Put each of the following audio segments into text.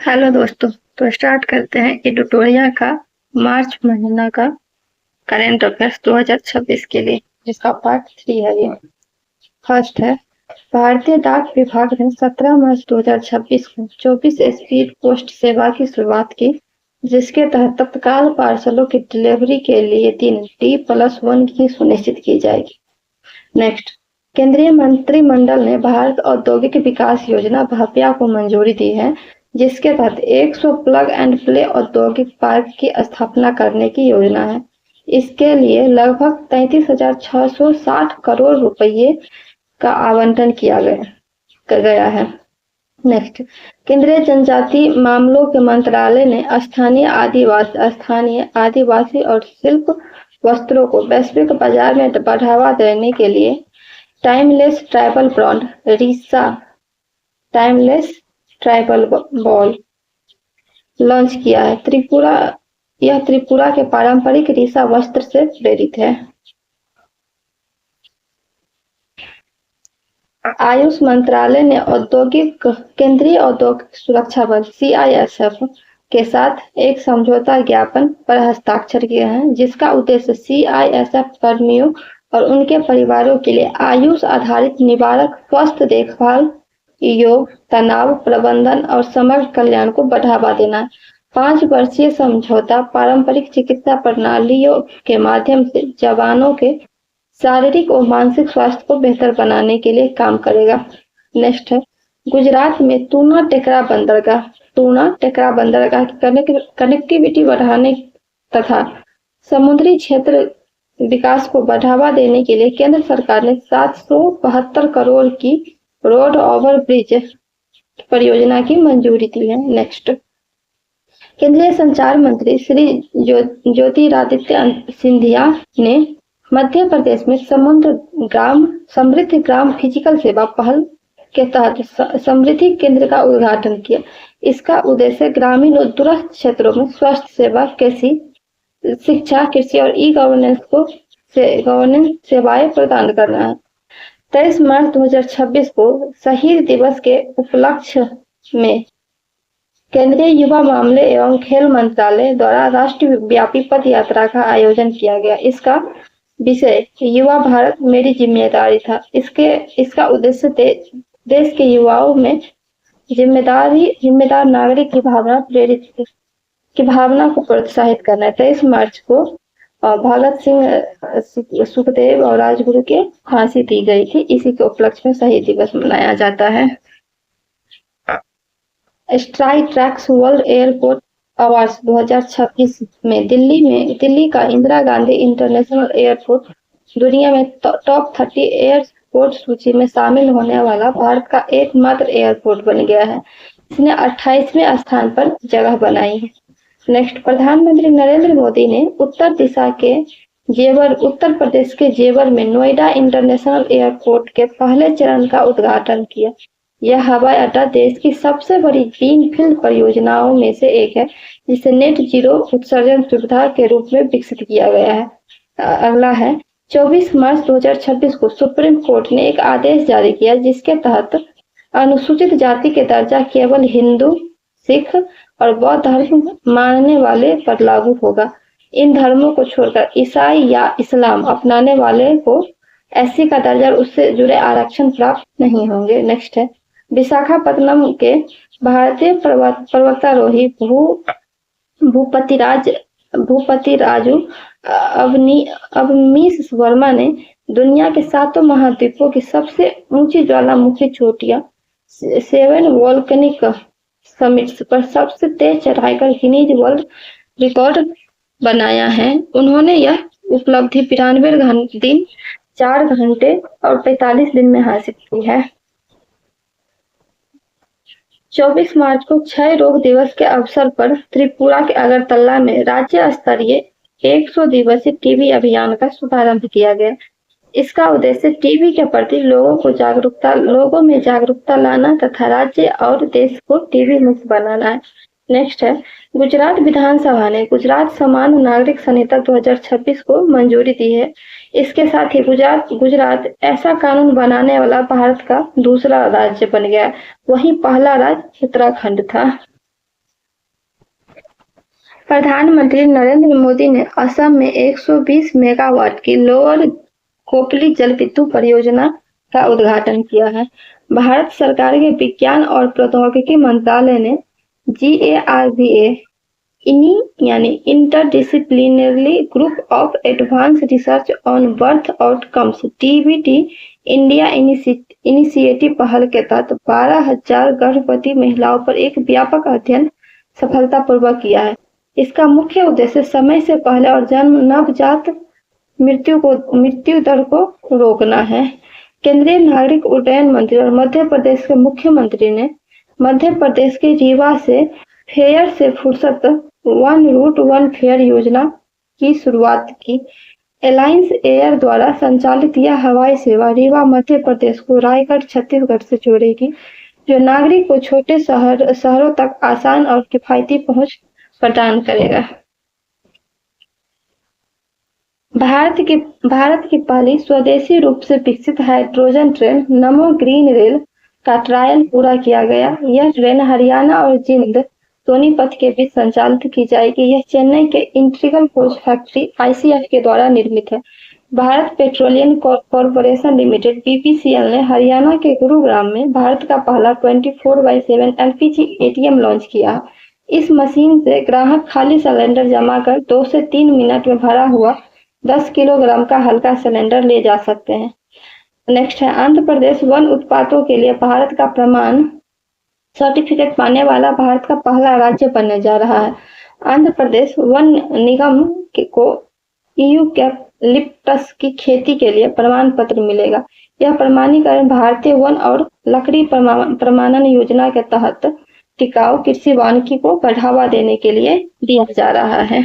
Hello दोस्तों। तो start करते हैं एडिटोरिया का मार्च महीना का करेंट अफेयर्स 2026 के लिए, जिसका पार्ट 3 है। ये फर्स्ट है, भारतीय डाक विभाग ने 17 मार्च 2026 को 24 स्पीड पोस्ट सेवा की शुरुआत की, जिसके तहत तत्काल पार्सलों की डिलीवरी के लिए दिन D+1 की सुनिश्चित की जाएगी। नेक्स्ट, केंद्रीय मंत्रिमंडल ने भारत औद्योगिक विकास योजना भापिया को मंजूरी दी है, जिसके तहत 100 प्लग एंड प्ले औद्योगिक पार्क की स्थापना करने की योजना है। इसके लिए लगभग 33,660 करोड़ रुपये का आवंटन किया गया है। नेक्स्ट, केंद्रीय जनजातीय मामलों के मंत्रालय ने स्थानीय आदिवासी और शिल्प वस्त्रों को वैश्विक बाजार में बढ़ावा देने के लिए टाइमलेस ट्राइबल ब्रांड रीसा टाइमलेस ट्राइबल बॉल लॉन्च किया है। यह त्रिपुरा के पारंपरिक रीसा वस्त्र से प्रेरित है। आयुष मंत्रालय ने केंद्रीय औद्योगिक सुरक्षा बल CISF के साथ एक समझौता ज्ञापन पर हस्ताक्षर किए हैं, जिसका उद्देश्य CISF कर्मियों और उनके परिवारों के लिए आयुष आधारित निवारक स्वास्थ्य देखभाल, योग, तनाव प्रबंधन और समग्र कल्याण को बढ़ावा देना है। 5 वर्षीय समझौता पारंपरिक चिकित्सा प्रणालियों के माध्यम से जवानों के शारीरिक और मानसिक स्वास्थ्य को बेहतर बनाने के लिए काम करेगा। नेक्स्ट है, गुजरात में तूना टेकरा बंदरगाह की कनेक्टिविटी बढ़ाने तथा समुद्री क्षेत्र विकास को बढ़ावा देने के लिए केंद्र सरकार ने 772 करोड़ की रोड ओवर ब्रिज परियोजना की मंजूरी दी है। नेक्स्ट, केंद्रीय संचार मंत्री श्री ज्योतिरादित्य सिंधिया ने मध्य प्रदेश में समृद्धि ग्राम फिजिकल सेवा पहल के तहत समृद्धि केंद्र का उद्घाटन किया। इसका उद्देश्य ग्रामीण और दूरस्थ क्षेत्रों में स्वास्थ्य सेवा, शिक्षा, कृषि और गवर्नेंस सेवाएं प्रदान करना है। 23 मार्च 2026 को शहीद दिवस के उपलक्ष्य में केंद्रीय युवा मामले एवं खेल मंत्रालय द्वारा राष्ट्रव्यापी पद यात्रा का आयोजन किया गया। इसका विषय युवा भारत मेरी जिम्मेदारी था। इसका उद्देश्य देश के युवाओं में जिम्मेदार नागरिक की भावना को प्रोत्साहित करना है। 23 मार्च को भगत सिंह, सुखदेव और राजगुरु के फांसी दी गई थी। इसी के उपलक्ष्य में शहीद दिवस मनाया जाता है। स्काईट्रैक्स वर्ल्ड एयरपोर्ट अवार्ड्स 2026 में दिल्ली का इंदिरा गांधी इंटरनेशनल एयरपोर्ट दुनिया में टॉप 30 एयरपोर्ट सूची में शामिल होने वाला भारत का एकमात्र एयरपोर्ट बन गया है। इसने 28वें स्थान पर जगह बनाई है। नेक्स्ट, प्रधानमंत्री नरेंद्र मोदी ने उत्तर प्रदेश के जेवर में नोएडा इंटरनेशनल एयरपोर्ट के पहले चरण का उद्घाटन किया। यह हवाई अड्डा देश की सबसे बड़ी ग्रीनफील्ड परियोजनाओं में से एक है, जिसे नेट जीरो उत्सर्जन सुविधा के रूप में विकसित किया गया है। अगला है, 24 मार्च 2026 को सुप्रीम कोर्ट ने एक आदेश जारी किया, जिसके तहत अनुसूचित जाति के दर्जा केवल हिंदू, सिख और बौद्ध धर्म मानने वाले पर लागू होगा। इन धर्मों को छोड़कर ईसाई या इस्लाम अपनाने वाले को SC का दर्जा और उससे जुड़े आरक्षण प्राप्त नहीं होंगे। नेक्स्ट है, विशाखापत्तनम के भारतीय पर्वतारोही भूपतिराजू अवनीश वर्मा ने दुनिया के 7 महाद्वीपों की सबसे ऊंची ज्वालामुखी चोटियां 7 वोल्केनिक समिट्स पर सबसे तेज चढ़ाई कर गिनीज वर्ल्ड रिकॉर्ड बनाया है। उन्होंने यह उपलब्धि 92 दिन 4 घंटे और 45 दिन में हासिल की है। 24 मार्च को क्षय रोग दिवस के अवसर पर त्रिपुरा के अगरतला में राज्य स्तरीय 100 दिवसीय टीबी अभियान का शुभारंभ किया गया। इसका उद्देश्य टीबी के प्रति लोगों में जागरूकता लाना तथा राज्य और देश को टीबी मुक्त बनाना है। नेक्स्ट है, गुजरात विधानसभा ने गुजरात समान नागरिक संहिता 2026 को मंजूरी दी है। इसके साथ ही गुजरात ऐसा कानून बनाने वाला भारत का दूसरा राज्य बन गया। वहीं पहला राज्य उत्तराखंड था। प्रधानमंत्री नरेंद्र मोदी ने असम में 120 मेगावाट की लोअर कोपली जलविद्युत परियोजना का उद्घाटन किया है। भारत सरकार के विज्ञान और प्रौद्योगिकी मंत्रालय ने GARDA यानी interdisciplinary group of advance research on birth outcomes DBT India initiative पहल के तहत 12,000 गर्भवती महिलाओं पर एक व्यापक अध्ययन सफलतापूर्वक किया है। इसका मुख्य उद्देश्य समय से पहले और जन्म नवजात मृत्यु दर को रोकना है। केंद्रीय नागरिक उड्डयन मंत्री और मध्य प्रदेश के मुख्यमंत्री ने मध्य प्रदेश के रीवा से फेयर से फुर्सत वन रूट वन फेयर योजना की शुरुआत की। एलायंस एयर द्वारा संचालित यह हवाई सेवा रीवा मध्य प्रदेश को रायगढ़ छत्तीसगढ़ से जोड़ेगी, जो नागरिक को छोटे शहरों तक आसान और किफायती पहुंच प्रदान करेगा। भारत की पहली स्वदेशी रूप से विकसित हाइड्रोजन ट्रेन नमो ग्रीन रेल का ट्रायल पूरा किया गया। यह ट्रेन हरियाणा और जिंद सोनीपत के बीच संचालित की जाएगी। यह चेन्नई के इंटीग्रल कोच फैक्ट्री ICF के द्वारा निर्मित है। Bharat petroleum corporation limited BPCL ने हरियाणा के गुरुग्राम में भारत का पहला 24/7 LPG ATM लॉन्च किया। इस मशीन से ग्राहक खाली सिलेंडर जमा कर 2 से 3 मिनट में भरा हुआ 10 किलोग्राम का हल्का सिलेंडर ले जा सकते हैं। नेक्स्ट है आंध्र प्रदेश वन उत्पादों के लिए भारत का प्रमाण सर्टिफिकेट पाने वाला भारत का पहला राज्य बनने जा रहा है। आंध्र प्रदेश वन निगम को यूकैलिप्टस की खेती के लिए प्रमाण पत्र मिलेगा। यह प्रमाणीकरण भारतीय वन और लकड़ी प्रमाणन योजना के तहत टिकाऊ कृषि वानिकी को बढ़ावा देने के लिए दिया जा रहा है।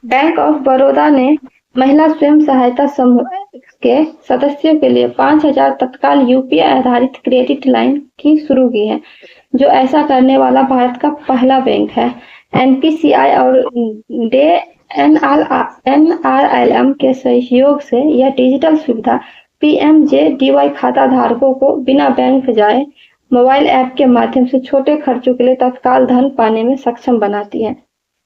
बैंक ऑफ बड़ौदा ने महिला स्वयं सहायता समूह के सदस्यों के लिए 5,000 तत्काल UPI आधारित क्रेडिट लाइन की शुरू की है, जो ऐसा करने वाला भारत का पहला बैंक है। NPCI और NRLM के सहयोग से यह डिजिटल सुविधा PMJDY खाता धारकों को बिना बैंक जाए मोबाइल ऐप के माध्यम से छोटे खर्चों के लिए तत्काल धन पाने में सक्षम बनाती है।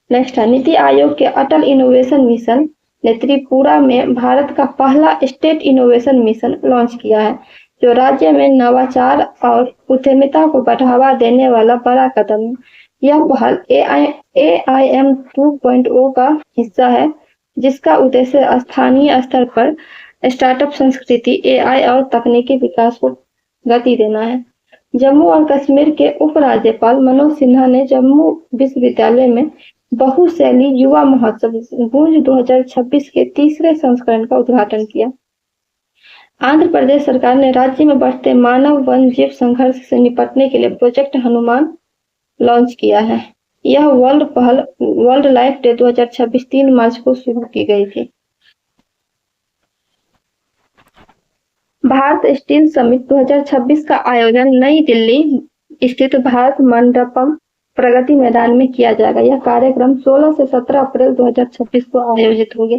नेक्स्ट है नीति आयोग के अटल इनोवेशन मिशन ने त्रिपुरा में भारत का पहला स्टेट इनोवेशन मिशन लॉन्च किया है, जो राज्य में नवाचार और उद्यमिता को बढ़ावा देने वाला बड़ा कदम है। यह पहल AIM 2.0 का हिस्सा है, जिसका उद्देश्य स्थानीय स्तर पर स्टार्टअप संस्कृति, AI और तकनीकी विकास को गति देना है। जम्मू और कश्मीर के उपराज्यपाल मनोज सिन्हा ने जम्मू विश्वविद्यालय में बहुशैली युवा महोत्सव गूंज 2026 के तीसरे संस्करण का उद्घाटन किया। आंध्र प्रदेश सरकार ने राज्य में बढ़ते मानव वन जीव संघर्ष से निपटने के लिए प्रोजेक्ट हनुमान लॉन्च किया है। यह वर्ल्ड लाइफ डे 2026 3 मार्च को शुरू की गई थी। भारत स्टील समिट 2026 का आयोजन नई दिल्ली स्थित भारत मंडपम प्रगति मैदान में किया जाएगा। यह कार्यक्रम 16 से 17 अप्रैल 2026 को आयोजित होगा।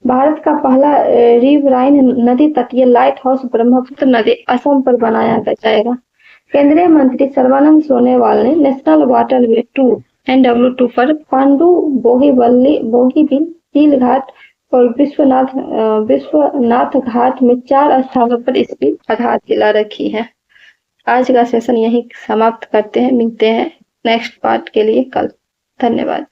भारत का पहला रिवराइन नदी तटीय लाइट हाउस ब्रह्मपुत्र नदी असम पर बनाया जाएगा। केंद्रीय मंत्री सर्बानंद सोनोवाल ने नेशनल वाटरवे 2 NW2 पर पांडु बोगीबिल झील घाट और विश्वनाथ घाट में 4 स्थानों पर इसकी आधारशिला रखी है। आज का सेशन यहीं समाप्त करते हैं। मिलते हैं नेक्स्ट पार्ट के लिए कल। धन्यवाद।